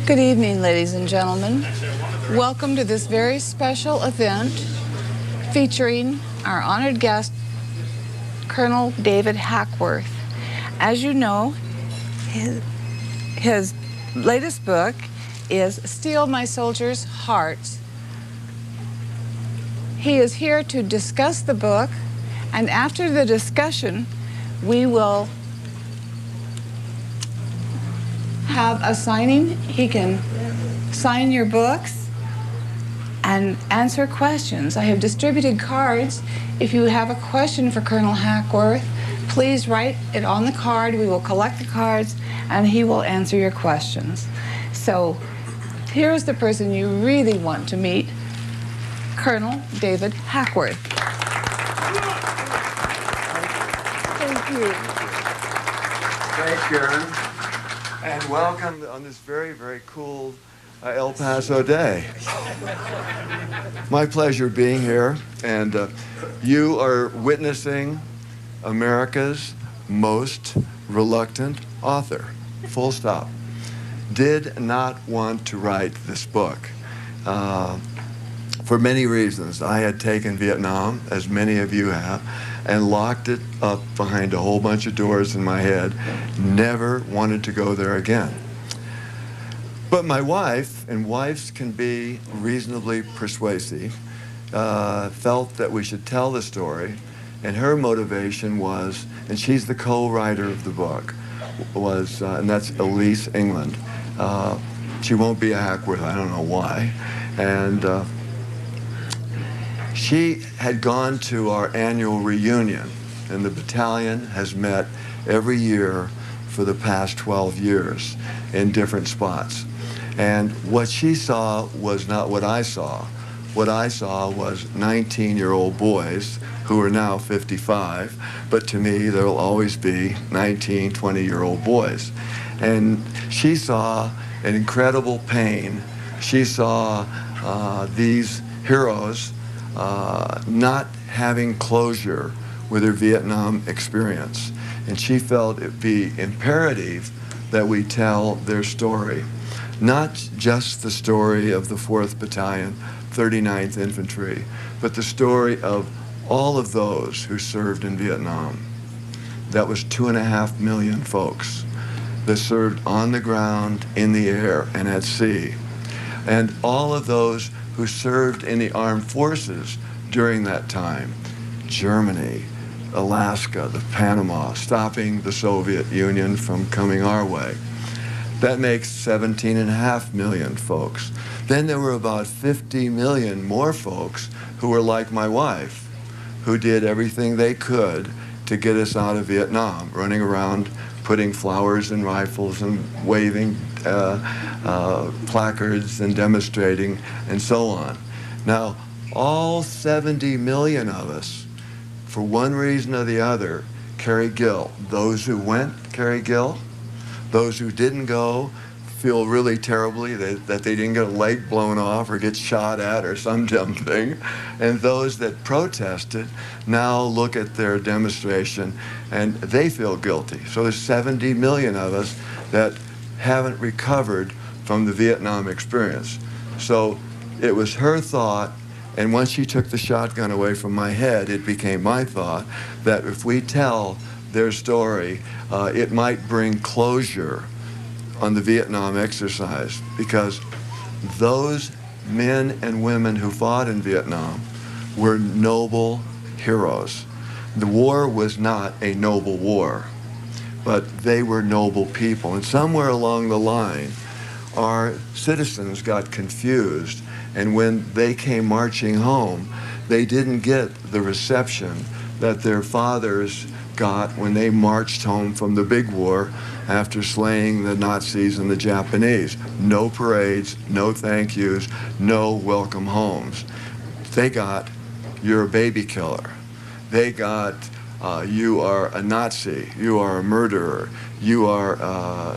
Good evening, ladies and gentlemen. Welcome to this very special event featuring our honored guest, Colonel David Hackworth. As you know, his latest book is Steal My Soldiers' Hearts. He is here to discuss the book, and after the discussion, we will have a signing. He can sign your books and answer questions. I have distributed cards. If you have a question for Colonel Hackworth, please write it on the card. We will collect the cards and he will answer your questions. So here's the person you really want to meet, Colonel David Hackworth. Thank you. Thanks, Karen. And welcome on this very, very cool El Paso day. My pleasure being here, and you are witnessing America's most reluctant author, full stop. Did not want to write this book for many reasons. I had taken Vietnam, as many of you have, and locked it up behind a whole bunch of doors in my head. Never wanted to go there again. But my wife, and wives can be reasonably persuasive, felt that we should tell the story, and her motivation was, and she's the co-writer of the book, was, and that's Elise England. She won't be a Hackworth, I don't know why. And she had gone to our annual reunion, and the battalion has met every year for the past 12 years in different spots. And what she saw was not what I saw. What I saw was 19-year-old boys who are now 55, but to me there will always be 19, 20-year-old boys. And she saw an incredible pain. She saw these heroes not having closure with her Vietnam experience. And she felt it be imperative that we tell their story. Not just the story of the 4th Battalion, 39th Infantry, but the story of all of those who served in Vietnam. That was 2.5 million folks that served on the ground, in the air, and at sea. And all of those who served in the armed forces during that time. Germany, Alaska, the Panama, stopping the Soviet Union from coming our way. That makes 17.5 million folks. Then there were about 50 million more folks who were like my wife, who did everything they could to get us out of Vietnam, running around putting flowers in rifles and waving placards and demonstrating and so on. Now, all 70 million of us, for one reason or the other, carry guilt. Those who went carry guilt. Those who didn't go feel really terribly that they didn't get a leg blown off or get shot at or some dumb thing. And those that protested now look at their demonstration and they feel guilty. So there's 70 million of us that haven't recovered from the Vietnam experience. So it was her thought, and once she took the shotgun away from my head, it became my thought that if we tell their story, it might bring closure on the Vietnam exercise, because those men and women who fought in Vietnam were noble heroes. The war was not a noble war, but they were noble people. And somewhere along the line, our citizens got confused, and when they came marching home, they didn't get the reception that their fathers got when they marched home from the big war after slaying the Nazis and the Japanese. No parades, no thank yous, no welcome homes. They got, you're a baby killer. They got, you are a Nazi, you are a murderer, you are,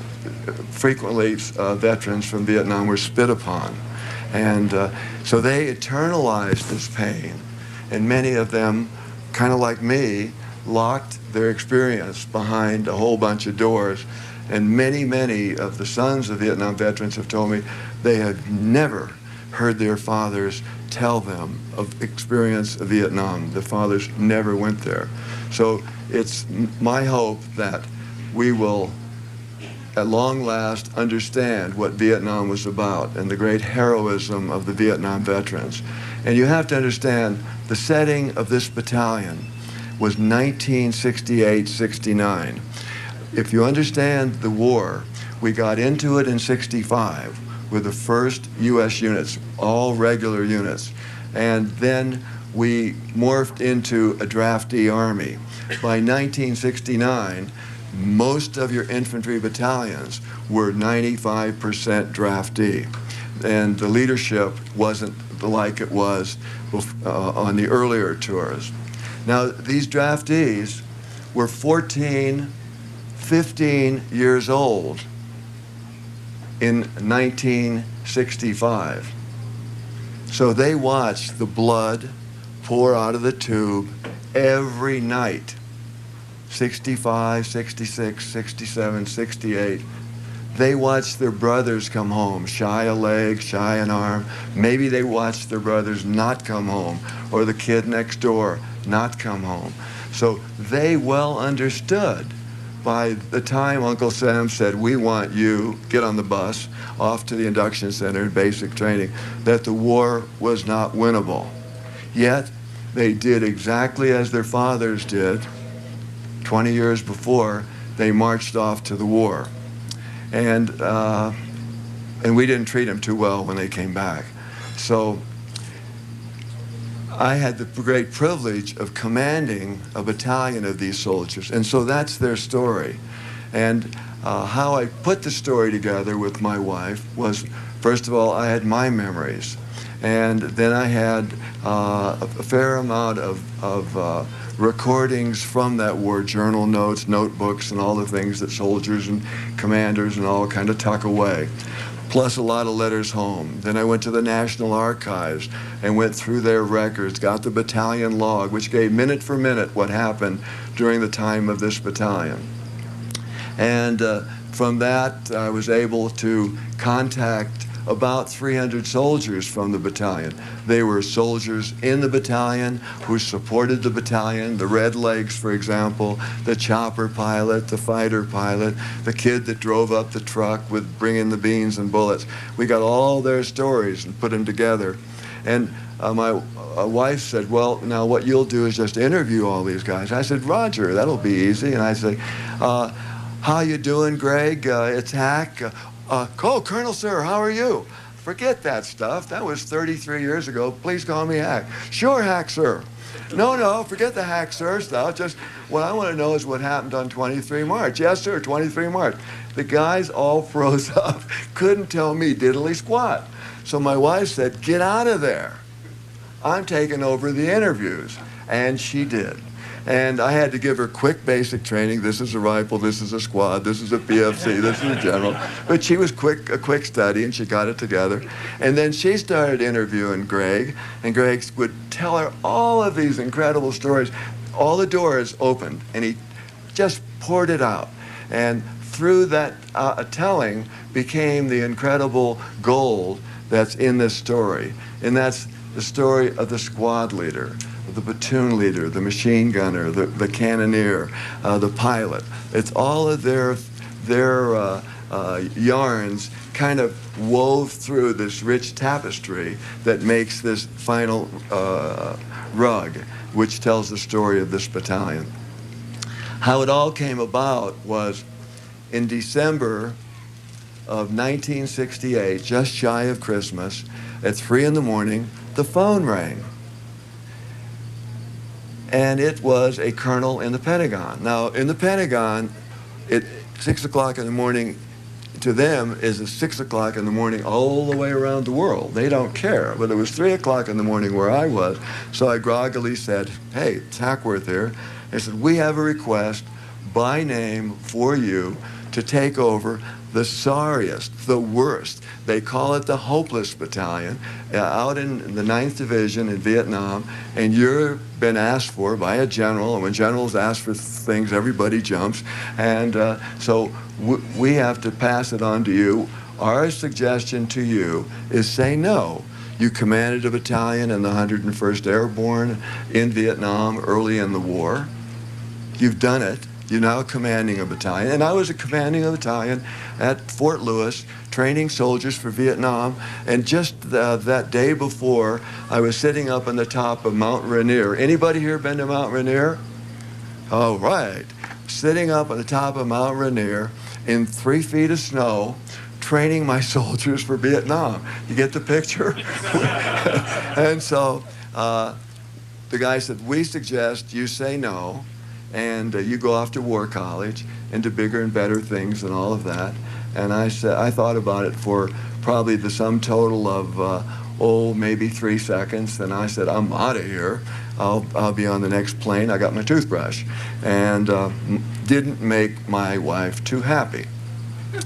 frequently veterans from Vietnam were spit upon. And so they internalized this pain, and many of them, kind of like me, locked their experience behind a whole bunch of doors And many, many of the sons of Vietnam veterans have told me they had never heard their fathers tell them of experience of Vietnam. The fathers never went there. So it's my hope that we will, at long last, understand what Vietnam was about and the great heroism of the Vietnam veterans. And you have to understand, the setting of this battalion was 1968-69. If you understand the war, we got into it in 65 with the first U.S. units, all regular units. And then we morphed into a draftee army. By 1969, most of your infantry battalions were 95% draftee. And the leadership wasn't like it was on the earlier tours. Now, these draftees were 14, 15 years old in 1965. So they watched the blood pour out of the tube every night. 65, 66, 67, 68. They watched their brothers come home, shy a leg, shy an arm. Maybe they watched their brothers not come home, or the kid next door not come home. So they well understood by the time Uncle Sam said, we want you, get on the bus, off to the induction center, basic training, that the war was not winnable. Yet, they did exactly as their fathers did 20 years before. They marched off to the war. And we didn't treat them too well when they came back. So I had the great privilege of commanding a battalion of these soldiers. And so that's their story. And how I put the story together with my wife was, first of all, I had my memories. And then I had a fair amount of recordings from that war, journal notes, notebooks, and all the things that soldiers and commanders and all kind of tuck away, plus a lot of letters home. Then I went to the National Archives and went through their records, got the battalion log, which gave minute for minute what happened during the time of this battalion. And from that, I was able to contact about 300 soldiers from the battalion. They were soldiers in the battalion who supported the battalion, the Red Legs, for example, the chopper pilot, the fighter pilot, the kid that drove up the truck with bringing the beans and bullets. We got all their stories and put them together. And my wife said, well, now what you'll do is just interview all these guys. I said, Roger, that'll be easy. And I said, how you doing, Greg? It's Hack. Oh, Colonel, sir, how are you? Forget that stuff. That was 33 years ago. Please call me Hack. Sure, Hack, sir. No, forget the Hack, sir stuff. Just what I want to know is what happened on 23 March. Yes, sir, 23 March. The guys all froze up. Couldn't tell me diddly squat. So my wife said, get out of there. I'm taking over the interviews. And she did. And I had to give her quick basic training. This is a rifle, this is a squad, this is a PFC, this is a general. But she was a quick study, and she got it together. And then she started interviewing Greg, and Greg would tell her all of these incredible stories. All the doors opened, and he just poured it out. And through that telling became the incredible gold that's in this story. And that's the story of the squad leader, the platoon leader, the machine gunner, the cannoneer, the pilot. It's all of their yarns kind of wove through this rich tapestry that makes this final rug, which tells the story of this battalion. How it all came about was in December of 1968, just shy of Christmas, at 3 in the morning, the phone rang. And it was a colonel in the Pentagon. Now, in the Pentagon, 6 o'clock in the morning to them is 6 o'clock in the morning all the way around the world. They don't care. But it was 3 o'clock in the morning where I was, so I groggily said, hey, it's Hackworth here. I said, we have a request by name for you to take over the sorriest, the worst. They call it the hopeless battalion, out in the 9th Division in Vietnam, and you've been asked for by a general, and when generals ask for things, everybody jumps, and so we have to pass it on to you. Our suggestion to you is say no. You commanded a battalion in the 101st Airborne in Vietnam early in the war. You've done it. You're now commanding a battalion. And I was commanding a battalion at Fort Lewis, training soldiers for Vietnam. And just that day before, I was sitting up on the top of Mount Rainier. Anybody here been to Mount Rainier? All right. Sitting up on the top of Mount Rainier in 3 feet of snow, training my soldiers for Vietnam. You get the picture? And so the guy said, we suggest you say no, and you go off to War College and to bigger and better things and all of that. And I said, I thought about it for probably the sum total of, maybe 3 seconds. And I said, I'm out of here. I'll be on the next plane. I got my toothbrush. And didn't make my wife too happy.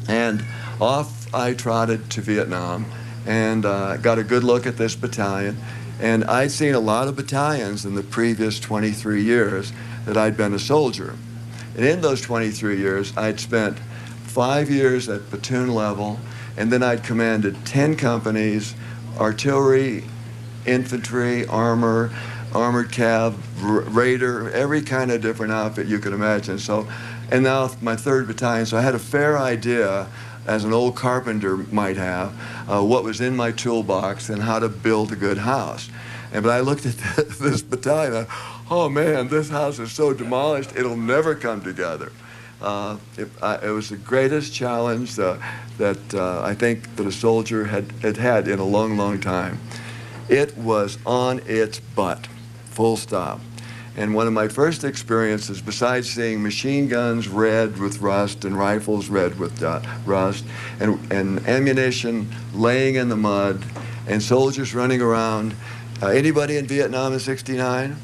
And off I trotted to Vietnam and got a good look at this battalion. And I'd seen a lot of battalions in the previous 23 years that I'd been a soldier. And in those 23 years, I'd spent 5 years at platoon level, and then I'd commanded 10 companies, artillery, infantry, armor, armored cav, raider, every kind of different outfit you could imagine. So, and now my 3rd battalion, so I had a fair idea, as an old carpenter might have, what was in my toolbox and how to build a good house. But I looked at this battalion, oh man, this house is so demolished, it'll never come together. It was the greatest challenge that I think that a soldier had in a long, long time. It was on its butt, full stop. And one of my first experiences, besides seeing machine guns red with rust and rifles red with rust and ammunition laying in the mud and soldiers running around, anybody in Vietnam in '69?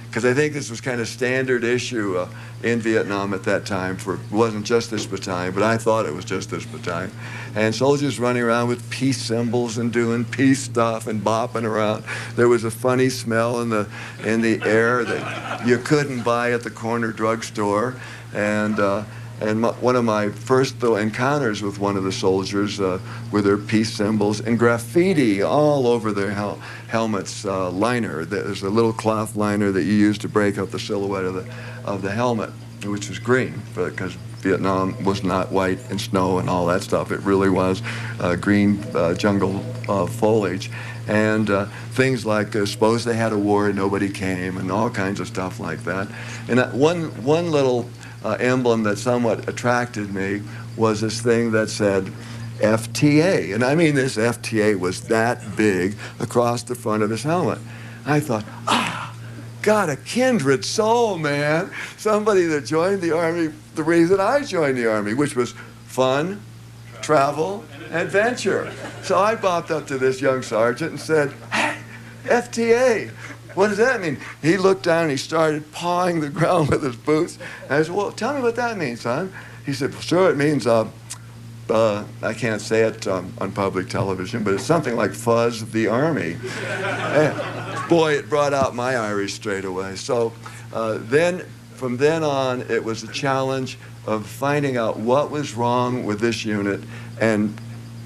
Because I think this was kind of standard issue in Vietnam at that time. It wasn't just this battalion, but I thought it was just this battalion. And soldiers running around with peace symbols and doing peace stuff and bopping around. There was a funny smell in the air that you couldn't buy at the corner drugstore. And one of my first encounters with one of the soldiers with their peace symbols and graffiti all over their helmet's liner. There's a little cloth liner that you use to break up the silhouette of the helmet, which was green, because Vietnam was not white and snow and all that stuff. It really was green jungle foliage. And things like, suppose they had a war and nobody came, and all kinds of stuff like that. And one little emblem that somewhat attracted me was this thing that said FTA. And I mean, this FTA was that big across the front of his helmet. I thought, God, a kindred soul, man. Somebody that joined the Army the reason I joined the Army, which was fun, travel, adventure. So I bopped up to this young sergeant and said, hey, FTA. What does that mean? He looked down and he started pawing the ground with his boots. And I said, well, tell me what that means, son. He said, well, sure, it means, I can't say it on public television, but it's something like fuzz of the Army. And boy, it brought out my Irish straight away. So from then on, it was a challenge of finding out what was wrong with this unit and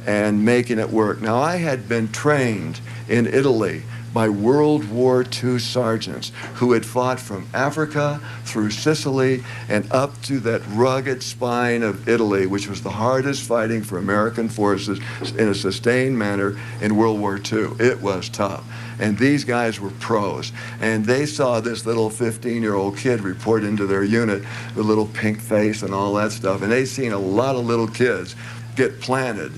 making it work. Now, I had been trained in Italy by World War II sergeants who had fought from Africa through Sicily and up to that rugged spine of Italy, which was the hardest fighting for American forces in a sustained manner in World War II. It was tough. And these guys were pros. And they saw this little 15-year-old kid report into their unit with a little pink face and all that stuff. And they'd seen a lot of little kids get planted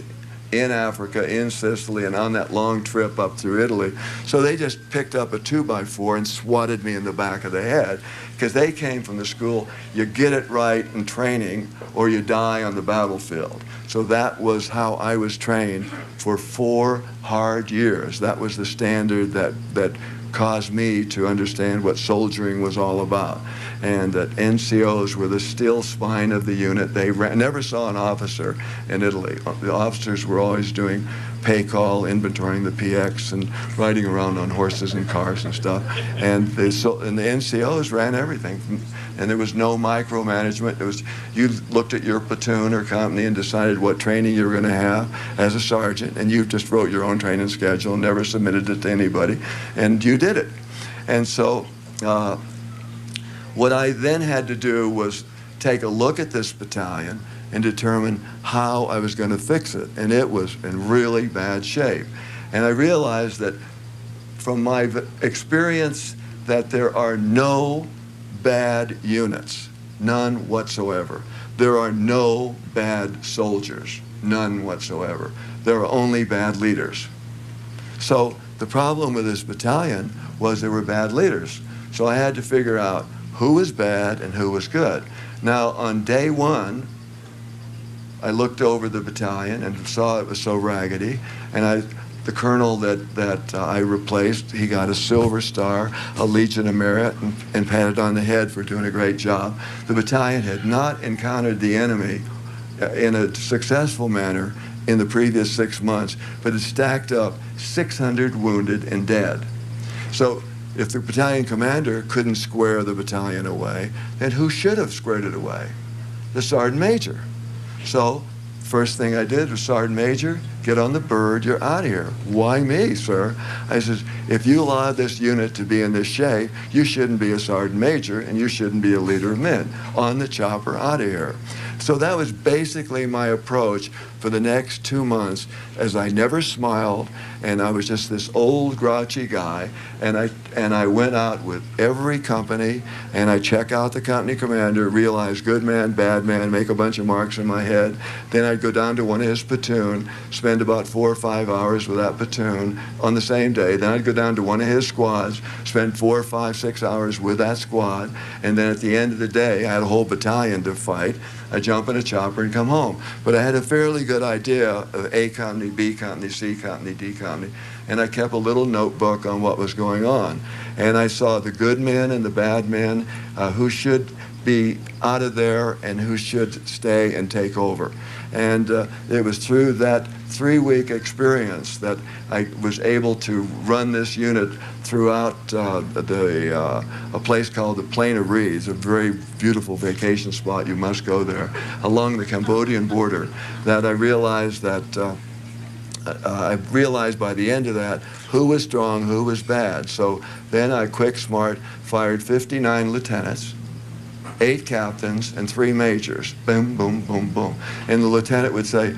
in Africa, in Sicily, and on that long trip up through Italy. So they just picked up a 2x4 and swatted me in the back of the head, because they came from the school, you get it right in training or you die on the battlefield. So that was how I was trained for 4 hard years. That was the standard that caused me to understand what soldiering was all about. And that NCOs were the steel spine of the unit. They never saw an officer in Italy. The officers were always doing pay call, inventorying the PX, and riding around on horses and cars and stuff. And the NCOs ran everything. And there was no micromanagement. It was, you looked at your platoon or company and decided what training you were going to have as a sergeant, and you just wrote your own training schedule, never submitted it to anybody, and you did it. And so what I then had to do was take a look at this battalion and determine how I was going to fix it. And it was in really bad shape. And I realized that from my experience that there are no bad units, none whatsoever. There are no bad soldiers, none whatsoever. There are only bad leaders. So the problem with this battalion was there were bad leaders. So I had to figure out who was bad and who was good. Now on day one, I looked over the battalion and saw it was so raggedy, and the colonel that I replaced, he got a Silver Star, a Legion of Merit, and patted on the head for doing a great job. The battalion had not encountered the enemy in a successful manner in the previous 6 months, but it stacked up 600 wounded and dead. So if the battalion commander couldn't square the battalion away, then who should have squared it away? The sergeant major. So first thing I did was, Sergeant Major, get on the bird, you're out of here. Why me, sir? I says, if you allow this unit to be in this shape, you shouldn't be a sergeant major and you shouldn't be a leader of men. On the chopper, out of here. So that was basically my approach for the next 2 months, as I never smiled, and I was just this old grouchy guy, and I went out with every company, and I check out the company commander, realize good man, bad man, make a bunch of marks in my head. Then I'd go down to one of his platoon, spend about 4 or 5 hours with that platoon on the same day. Then I'd go down to one of his squads, spend 4, 5, 6 hours with that squad, and then at the end of the day, I had a whole battalion to fight. I'd jump in a chopper and come home. But I had a fairly good idea of A company, B company, C company, D company, and I kept a little notebook on what was going on. And I saw the good men and the bad men, who should be out of there and who should stay and take over. And it was through that 3-week experience that I was able to run this unit throughout a place called the Plain of Reeds, a very beautiful vacation spot. You must go there, along the Cambodian border. That I realized by the end of that who was strong, who was bad. So then I, quick, smart, fired 59 lieutenants, 8 captains, and 3 majors. Boom, boom, boom, boom. And the lieutenant would say,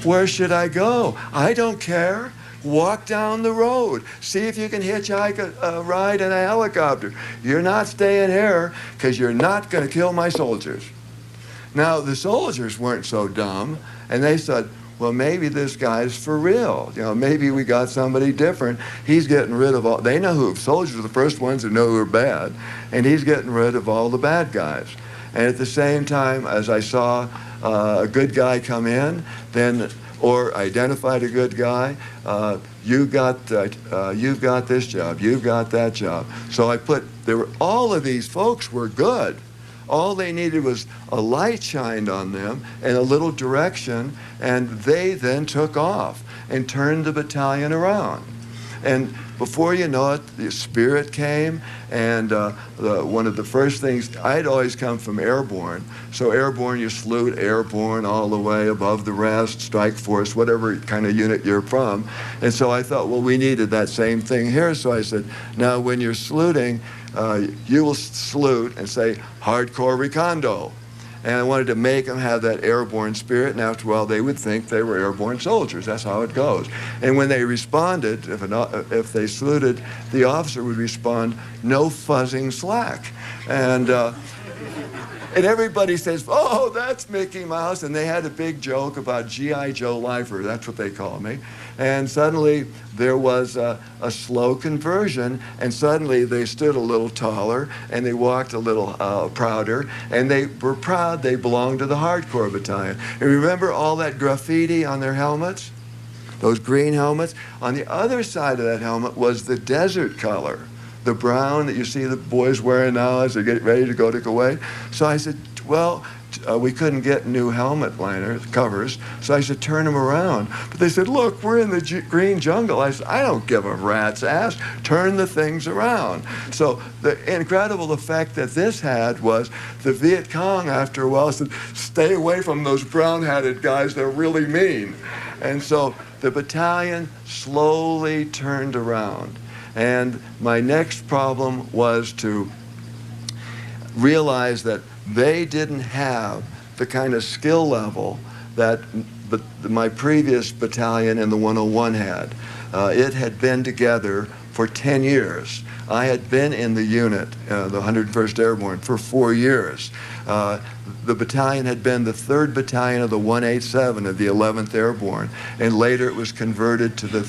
where should I go? I don't care. Walk down the road. See if you can hitchhike a ride in a helicopter. You're not staying here because you're not going to kill my soldiers. Now, the soldiers weren't so dumb, and they said, well, maybe this guy's for real. You know, maybe we got somebody different. He's getting rid of all, they know who, soldiers are the first ones who know who are bad, and he's getting rid of all the bad guys. And at the same time, as I saw a good guy come in, then, or identified a good guy, you've got this job, you've got that job. So I put, all of these folks were good. All they needed was a light shined on them and a little direction, and they then took off and turned the battalion around. And before you know it, the spirit came, and one of the first things, I'd always come from airborne. So airborne, you salute airborne all the way above the rest, strike force, whatever kind of unit you're from. And so I thought, well, we needed that same thing here. So I said, now when you're saluting, you will salute and say, hardcore recondo. And I wanted to make them have that airborne spirit, and after a while they would think they were airborne soldiers. That's how it goes. And when they responded, if they saluted, the officer would respond, no fuzzing slack. And everybody says, oh, that's Mickey Mouse. And they had a big joke about G.I. Joe Lifer. That's what they call me. And suddenly there was a slow conversion, and suddenly they stood a little taller, and they walked a little prouder, and they were proud they belonged to the hardcore battalion. And remember all that graffiti on their helmets? those green helmets. On the other side of that helmet was the desert color, the brown that you see the boys wearing now as they get ready to go to Kuwait. So I said, well, we couldn't get new helmet liners, covers, so I said, turn them around. But they said, look, we're in the green jungle. I said, I don't give a rat's ass. Turn the things around. So the incredible effect that this had was the Viet Cong, after a while, said, stay away from those brown-hatted guys. They're really mean. And so the battalion slowly turned around. And my next problem was to realize that they didn't have the kind of skill level that my previous battalion in the 101 had. It had been together for 10 years. I had been in the unit, the 101st Airborne, for 4 years. The battalion had been the 3rd Battalion of the 187 of the 11th Airborne, and later it was converted to the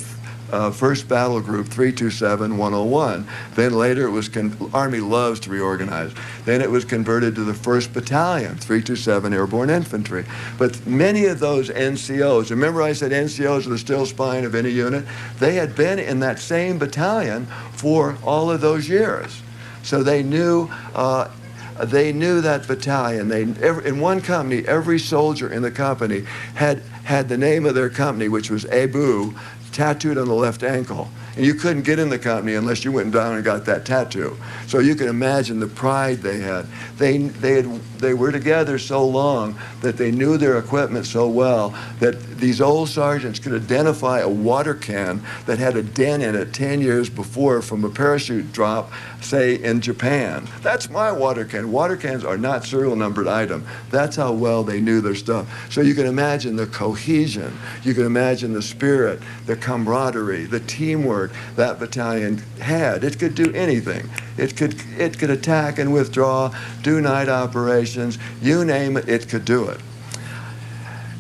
1st Battle Group 327-101. Then later it was, Army loves to reorganize. Then it was converted to the 1st Battalion, 327 Airborne Infantry. But many of those NCOs, remember I said NCOs are the steel spine of any unit? They had been in that same battalion for all of those years. So they knew that battalion. In one company, every soldier in the company had the name of their company, which was Abu, tattooed on the left ankle. And you couldn't get in the company unless you went down and got that tattoo. So you can imagine the pride they had. They were together so long that they knew their equipment so well that these old sergeants could identify a water can that had a dent in it 10 years before from a parachute drop, say in Japan. That's my water can. Water cans are not serial numbered item. That's how well they knew their stuff. So you can imagine the cohesion. You can imagine the spirit, the camaraderie, the teamwork that battalion had. It could do anything. It could attack and withdraw, do night operations, you name it, it could do it.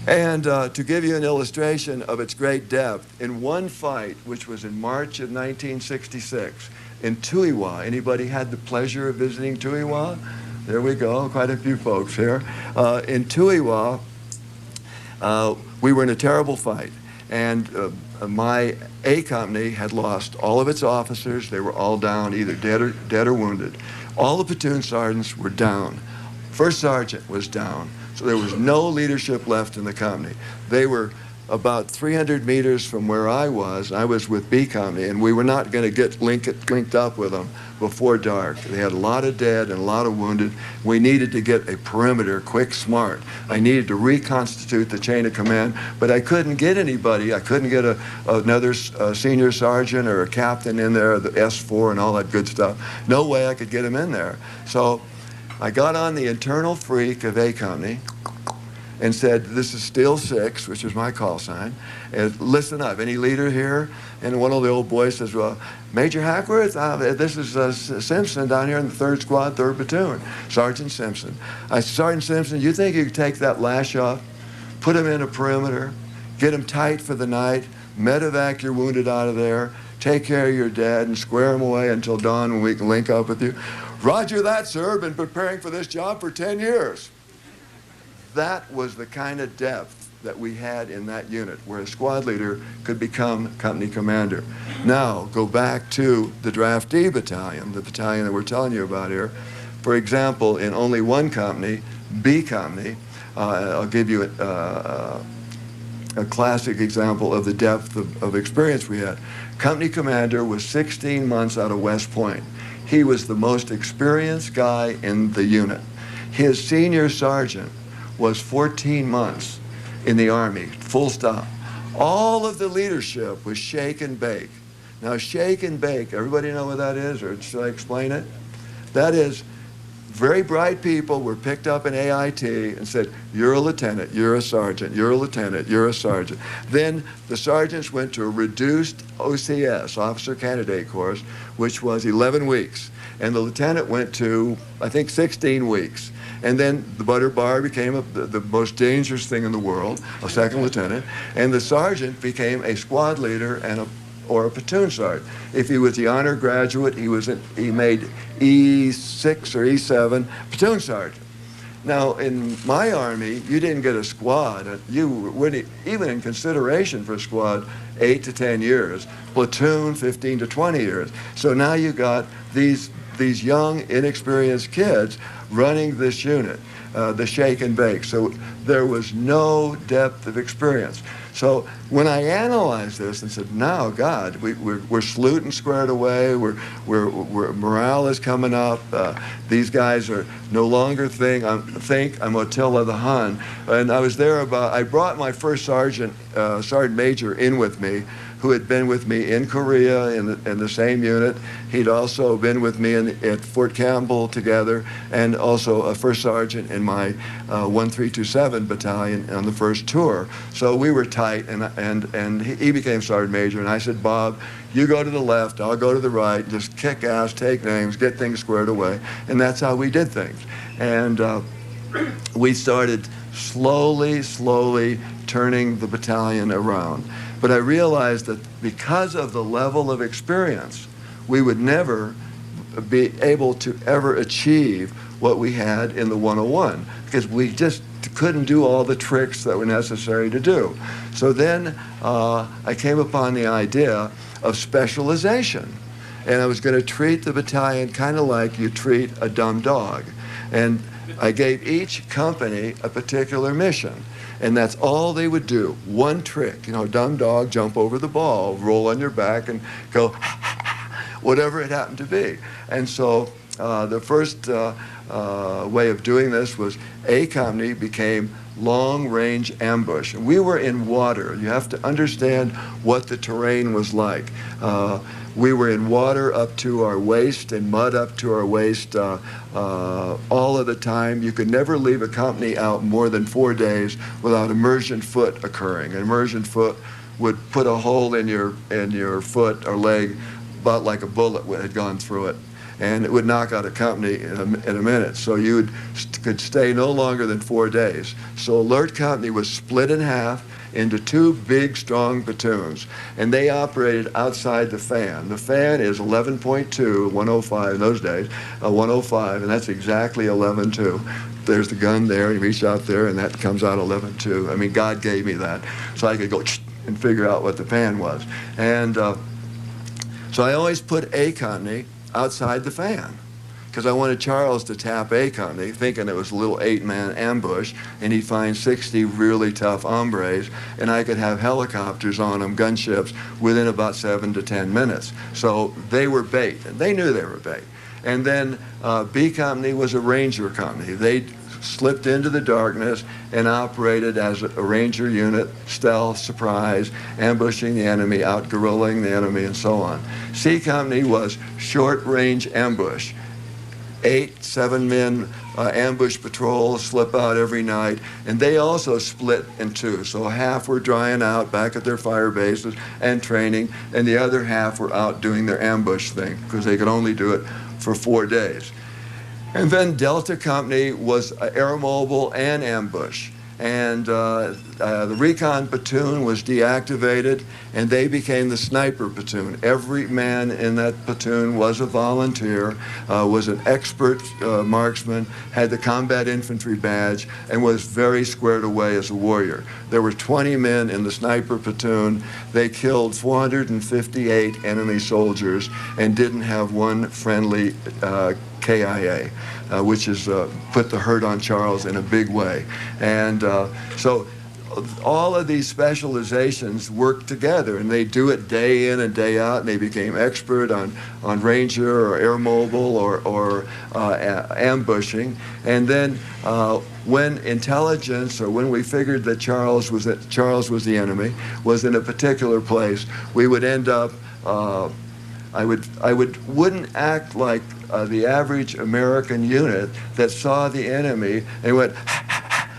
And to give you an illustration of its great depth, in one fight, which was in March of 1966, in Tuiwa, anybody had the pleasure of visiting Tuiwa? There we go, quite a few folks here. In Tuiwa, we were in a terrible fight. And my A company had lost all of its officers. They were all down, either dead or wounded. All the platoon sergeants were down. First sergeant was down. So there was no leadership left in the company. They were about 300 meters from where I was. I was with B company, and we were not going to get linked up with them before dark. They had a lot of dead and a lot of wounded. We needed to get a perimeter, quick, smart. I needed to reconstitute the chain of command, but I couldn't get anybody. I couldn't get another senior sergeant or a captain in there, the S4 and all that good stuff. No way I could get him in there. So I got on the internal freak of A company and said, this is Steel 6, which is my call sign, and listen up, any leader here? And one of the old boys says, well, Major Hackworth, this is Simpson down here in the 3rd Squad, 3rd Platoon, Sergeant Simpson. I said, Sergeant Simpson, you think you could take that lash off, put him in a perimeter, get him tight for the night, medevac your wounded out of there, take care of your dead, and square him away until dawn when we can link up with you? Roger that, sir. Been preparing for this job for 10 years. That was the kind of depth that we had in that unit, where a squad leader could become company commander. Now, go back to the draftee battalion, the battalion that we're telling you about here. For example, in only one company, B company, I'll give you a classic example of the depth of experience we had. Company commander was 16 months out of West Point. He was the most experienced guy in the unit. His senior sergeant was 14 months in the Army, full stop. All of the leadership was shake and bake. Now, shake and bake, everybody know what that is, or should I explain it? That is, very bright people were picked up in AIT and said, you're a lieutenant, you're a sergeant, you're a lieutenant, you're a sergeant. Then the sergeants went to a reduced OCS, Officer Candidate Course, which was 11 weeks. And the lieutenant went to, I think, 16 weeks. And then the butter bar became the most dangerous thing in the world, a second lieutenant. And the sergeant became a squad leader or a platoon sergeant. If he was the honor graduate, he made E6 or E7 platoon sergeant. Now, in my Army, you didn't get a squad. You were, even in consideration for a squad, 8 to 10 years. Platoon, 15 to 20 years. So now you got these young, inexperienced kids running this unit, the shake and bake. So there was no depth of experience. So when I analyzed this and said, now, God, we're saluting squared away, we're morale is coming up, these guys are no longer think I'm Attila the Hun. And I was there I brought my first sergeant major in with me, who had been with me in Korea in the same unit. He'd also been with me at Fort Campbell together, and also a first sergeant in my 1327 battalion on the first tour. So we were tight, and he became sergeant major, and I said, Bob, you go to the left, I'll go to the right, just kick ass, take names, get things squared away. And that's how we did things. And we started slowly turning the battalion around. But I realized that because of the level of experience, we would never be able to ever achieve what we had in the 101, because we just couldn't do all the tricks that were necessary to do. So then I came upon the idea of specialization. And I was going to treat the battalion kind of like you treat a dumb dog. And I gave each company a particular mission. And that's all they would do. One trick, dumb dog, jump over the ball, roll on your back and go, whatever it happened to be. And so the first way of doing this was A company became long-range ambush. We were in water. You have to understand what the terrain was like. We were in water up to our waist and mud up to our waist all of the time. You could never leave a company out more than 4 days without immersion foot occurring. An immersion foot would put a hole in your foot or leg about like a bullet had gone through it, and it would knock out a company in a minute. So you could stay no longer than 4 days. So Alert Company was split in half into 2 big, strong platoons, and they operated outside the fan. The fan is 11.2, 105 in those days, 105, and that's exactly 11.2. There's the gun there, you reach out there, and that comes out 11.2. I mean, God gave me that, so I could go and figure out what the fan was. And so I always put A company outside the fan, because I wanted Charles to tap A company, thinking it was a little 8-man ambush, and he'd find 60 really tough hombres, and I could have helicopters on them, gunships, within about 7 to 10 minutes. So they were bait, and they knew they were bait. And then B company was a ranger company. They slipped into the darkness and operated as a ranger unit, stealth, surprise, ambushing the enemy, out-guerrillaing the enemy, and so on. C company was short-range ambush. 8, 7 men ambush patrols, slip out every night, and they also split in 2. So half were drying out back at their fire bases and training, and the other half were out doing their ambush thing, because they could only do it for 4 days. And then Delta Company was air mobile and ambush. And the recon platoon was deactivated, and they became the sniper platoon. Every man in that platoon was a volunteer, was an expert marksman, had the combat infantry badge, and was very squared away as a warrior. There were 20 men in the sniper platoon. They killed 458 enemy soldiers and didn't have one friendly KIA, which is put the hurt on Charles in a big way. And so all of these specializations work together, and they do it day in and day out, and they became expert on ranger or air mobile or ambushing. And then when intelligence, or when we figured that Charles was the enemy, was in a particular place, we would end up I wouldn't act like the average American unit that saw the enemy and went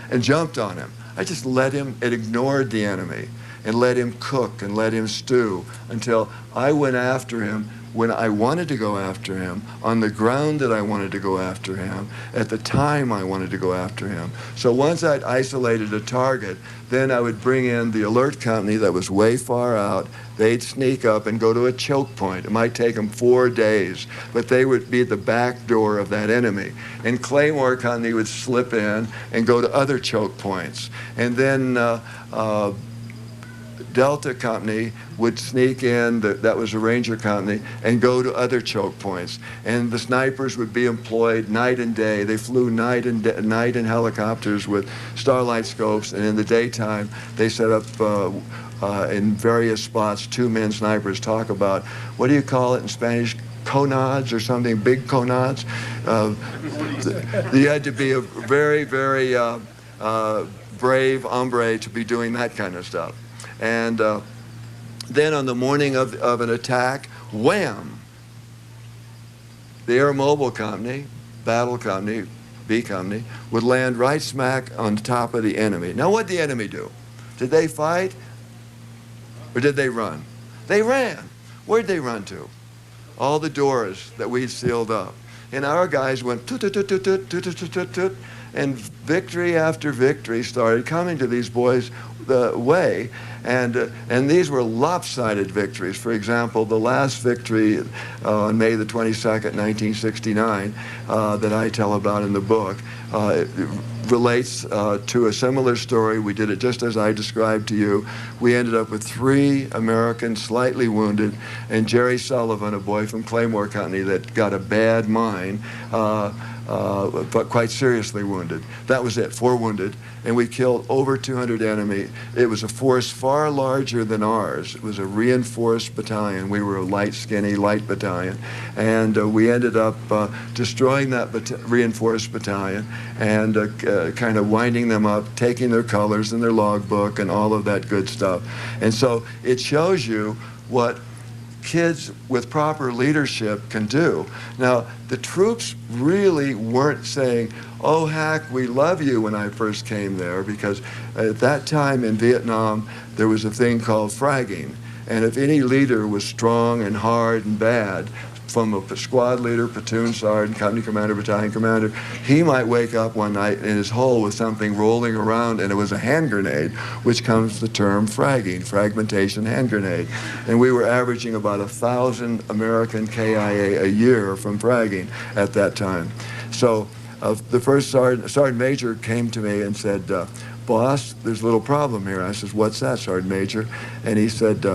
and jumped on him. I just let him, it ignored the enemy and let him cook and let him stew until I went after him when I wanted to go after him, on the ground that I wanted to go after him, at the time I wanted to go after him. So once I'd isolated a target, then I would bring in the alert company that was way far out. They'd sneak up and go to a choke point. It might take them 4 days, but they would be at the back door of that enemy. And Claymore Company would slip in and go to other choke points. And then Delta Company would sneak in, that was a Ranger Company, and go to other choke points. And the snipers would be employed night and day. They flew night in helicopters with starlight scopes, and in the daytime they set up in various spots 2-man snipers. Talk about, what do you call it in Spanish? Conads or something, big conads. You had to be a very, very brave hombre to be doing that kind of stuff. And then on the morning of an attack, wham! The Air Mobile Company, Battle Company, B Company, would land right smack on top of the enemy. Now what did the enemy do? Did they fight? Or did they run? They ran. Where'd they run to? All the doors that we'd sealed up. And our guys went toot, toot, toot, toot, toot, toot, toot, toot, toot, and victory after victory started coming to these boys the way. And these were lopsided victories. For example, the last victory on May the 22nd, 1969, that I tell about in the book, relates to a similar story. We did it just as I described to you. We ended up with 3 Americans slightly wounded, and Jerry Sullivan, a boy from Claymore Company that got a bad mine, but quite seriously wounded. That was it, 4 wounded, and we killed over 200 enemy. It was a force far larger than ours. It was a reinforced battalion. We were a light, skinny, light battalion, and we ended up destroying that reinforced battalion and kind of winding them up, taking their colors and their logbook and all of that good stuff. And so it shows you what kids with proper leadership can do. Now, the troops really weren't saying, "Oh, Hack, we love you," when I first came there, because at that time in Vietnam, there was a thing called fragging. And if any leader was strong and hard and bad, from a squad leader, platoon sergeant, company commander, battalion commander, he might wake up one night in his hole with something rolling around, and it was a hand grenade, which comes the term fragging, fragmentation hand grenade. And we were averaging about 1,000 American KIA a year from fragging at that time. So the first sergeant major came to me and said, "Boss, there's a little problem here." I says, "What's that, Sergeant Major?" And he said,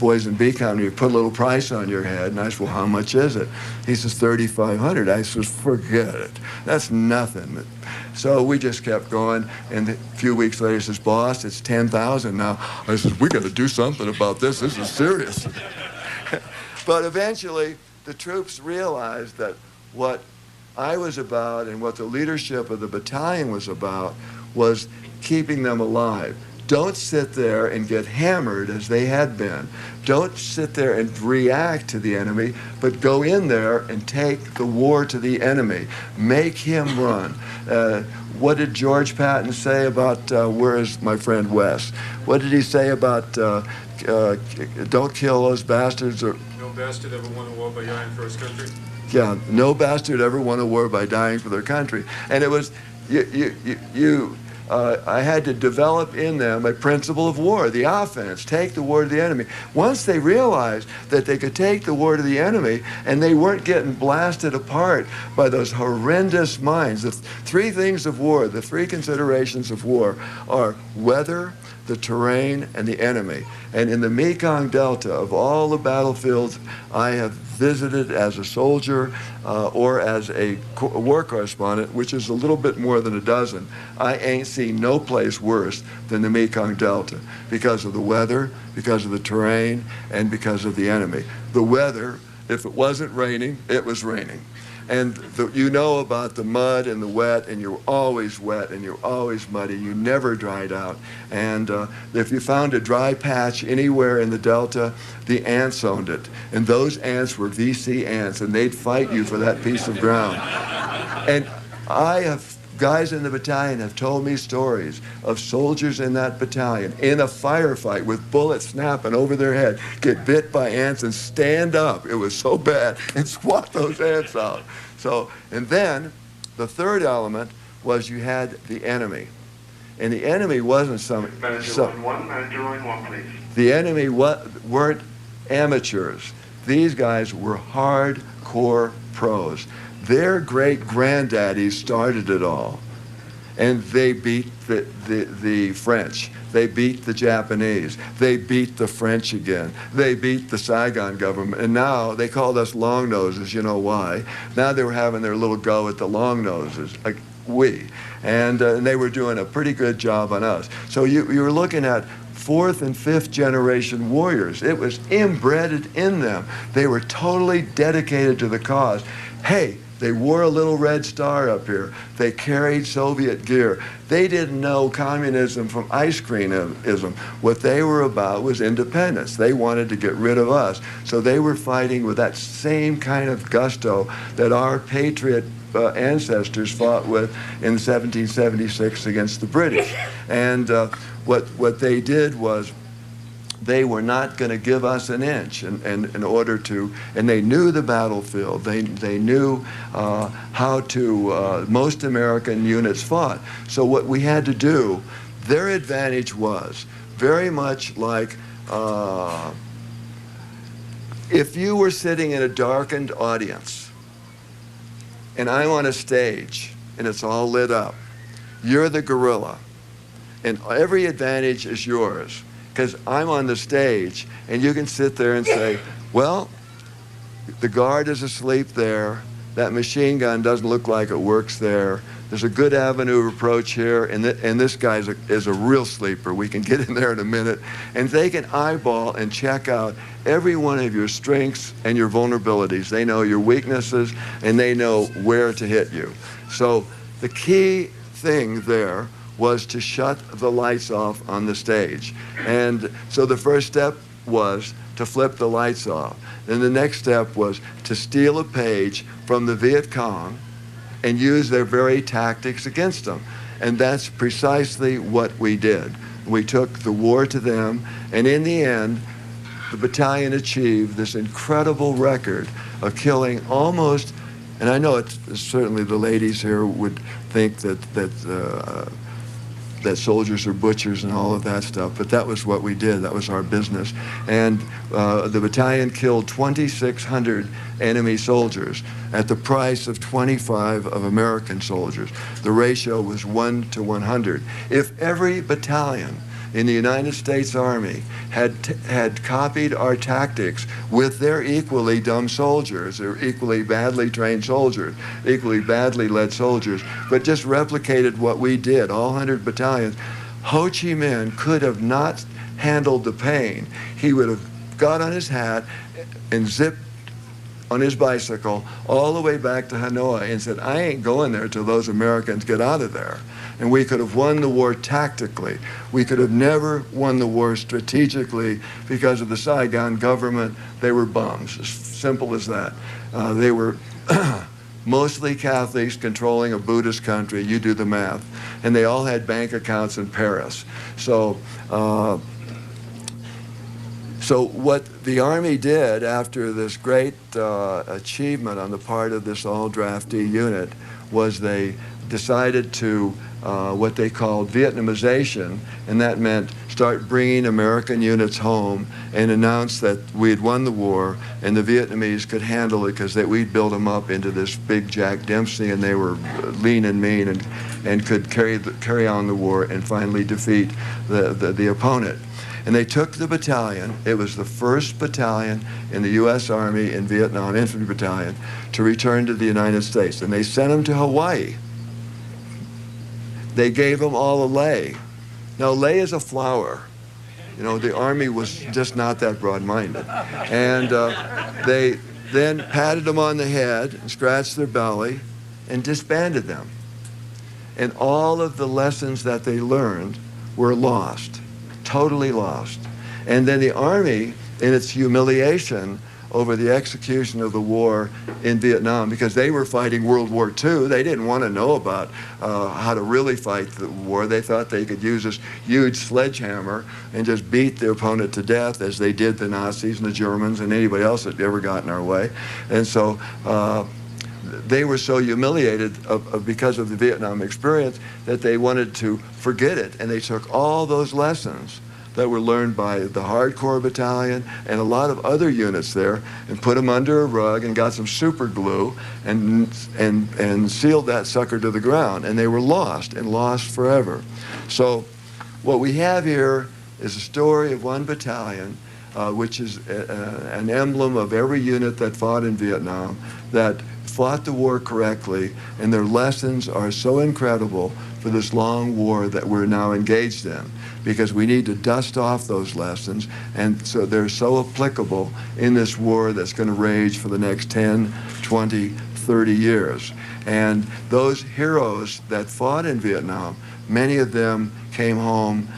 "Boys in B Company put a little price on your head." And I said, "Well, how much is it?" He says, $3,500. I says, "Forget it. That's nothing." So we just kept going, and a few weeks later he says, "Boss, it's 10,000 now." I says, "We got to do something about this. This is serious." But eventually the troops realized that what I was about and what the leadership of the battalion was about was keeping them alive. Don't sit there and get hammered as they had been. Don't sit there and react to the enemy, but go in there and take the war to the enemy. Make him run. What did George Patton say about, where is my friend Wes? What did he say about, don't kill those bastards? Or, no bastard ever won a war by dying for his country. Yeah, no bastard ever won a war by dying for their country. And it was, I had to develop in them a principle of war, the offense, take the war to the enemy. Once they realized that they could take the war to the enemy and they weren't getting blasted apart by those horrendous mines. The 3 things of war, the 3 considerations of war are weather, the terrain, and the enemy. And in the Mekong Delta, of all the battlefields I have visited as a soldier or as a war correspondent, which is a little bit more than a dozen, I ain't seen no place worse than the Mekong Delta because of the weather, because of the terrain, and because of the enemy. The weather, if it wasn't raining, it was raining. And you know about the mud and the wet, and you're always wet and you're always muddy. You never dried out. And if you found a dry patch anywhere in the Delta, the ants owned it. And those ants were VC ants, and they'd fight you for that piece of ground. And I have Guys in the battalion have told me stories of soldiers in that battalion in a firefight with bullets snapping over their head, get bit by ants and stand up. It was so bad, and swat those ants out. So, and then the third element was you had the enemy. And the enemy wasn't Manager line one, please. the enemy weren't amateurs. These guys were hardcore pros. Their great-granddaddies started it all, and they beat the French. They beat the Japanese. They beat the French again. They beat the Saigon government, and now they called us long noses. You know why? Now they were having their little go at the long noses, like and they were doing a pretty good job on us. So you were looking at fourth and fifth generation warriors. It was embedded in them. They were totally dedicated to the cause. Hey, they wore a little red star up here. They carried Soviet gear. They didn't know communism from ice creamism. What they were about was independence. They wanted to get rid of us. So they were fighting with that same kind of gusto that our patriot ancestors fought with in 1776 against the British. And what they did was they were not going to give us an inch, and in order to, and they knew the battlefield. They knew how to, most American units fought. So what we had to do, their advantage was very much like if you were sitting in a darkened audience and I'm on a stage and it's all lit up, you're the guerrilla, and every advantage is yours. Because I'm on the stage, and you can sit there and say, well, the guard is asleep there. That machine gun doesn't look like it works there. There's a good avenue of approach here, and this guy is a real sleeper. We can get in there in a minute. And they can eyeball and check out every one of your strengths and your vulnerabilities. They know your weaknesses, and they know where to hit you. So the key thing there was to shut the lights off on the stage. And so the first step was to flip the lights off. Then the next step was to steal a page from the Viet Cong and use their very tactics against them. And that's precisely what we did. We took the war to them, and in the end, the battalion achieved this incredible record of killing almost, and I know it's certainly the ladies here would think that soldiers are butchers and all of that stuff, but that was what we did. That was our business. And the battalion killed 2,600 enemy soldiers at the price of 25 of American soldiers. The ratio was 1 to 100. If every battalion in the United States Army had copied our tactics with their equally dumb soldiers, their equally badly trained soldiers, equally badly led soldiers, but just replicated what we did, all 100 battalions, Ho Chi Minh could have not handled the pain. He would have got on his hat and zipped on his bicycle all the way back to Hanoi and said, I ain't going there till those Americans get out of there. And we could have won the war tactically. We could have never won the war strategically because of the Saigon government. They were bums, as simple as that. They were mostly Catholics controlling a Buddhist country. You do the math. And they all had bank accounts in Paris. So what the Army did after this great achievement on the part of this all-draftee unit was they decided to what they called Vietnamization, and that meant start bringing American units home and announce that we had won the war and the Vietnamese could handle it because we'd built them up into this big Jack Dempsey, and they were lean and mean and could carry on the war and finally defeat the opponent. And they took the battalion. It was the first battalion in the U.S. Army in Vietnam, infantry battalion, to return to the United States. And they sent them to Hawaii. They gave them all a lei. Now, lei is a flower. You know, the Army was just not that broad-minded. And they then patted them on the head and scratched their belly and disbanded them. And all of the lessons that they learned were lost, totally lost. And then the Army, in its humiliation over the execution of the war in Vietnam, because they were fighting World War II. They didn't want to know about how to really fight the war. They thought they could use this huge sledgehammer and just beat their opponent to death, as they did the Nazis and the Germans and anybody else that ever got in our way. And so they were so humiliated because of the Vietnam experience that they wanted to forget it. And they took all those lessons that were learned by the hardcore battalion and a lot of other units there, and put them under a rug and got some super glue and sealed that sucker to the ground. And they were lost, and lost forever. So what we have here is a story of one battalion, which is an emblem of every unit that fought in Vietnam, that fought the war correctly, and their lessons are so incredible for this long war that we're now engaged in, because we need to dust off those lessons, and so they're so applicable in this war that's going to rage for the next 10, 20, 30 years. And those heroes that fought in Vietnam, many of them came home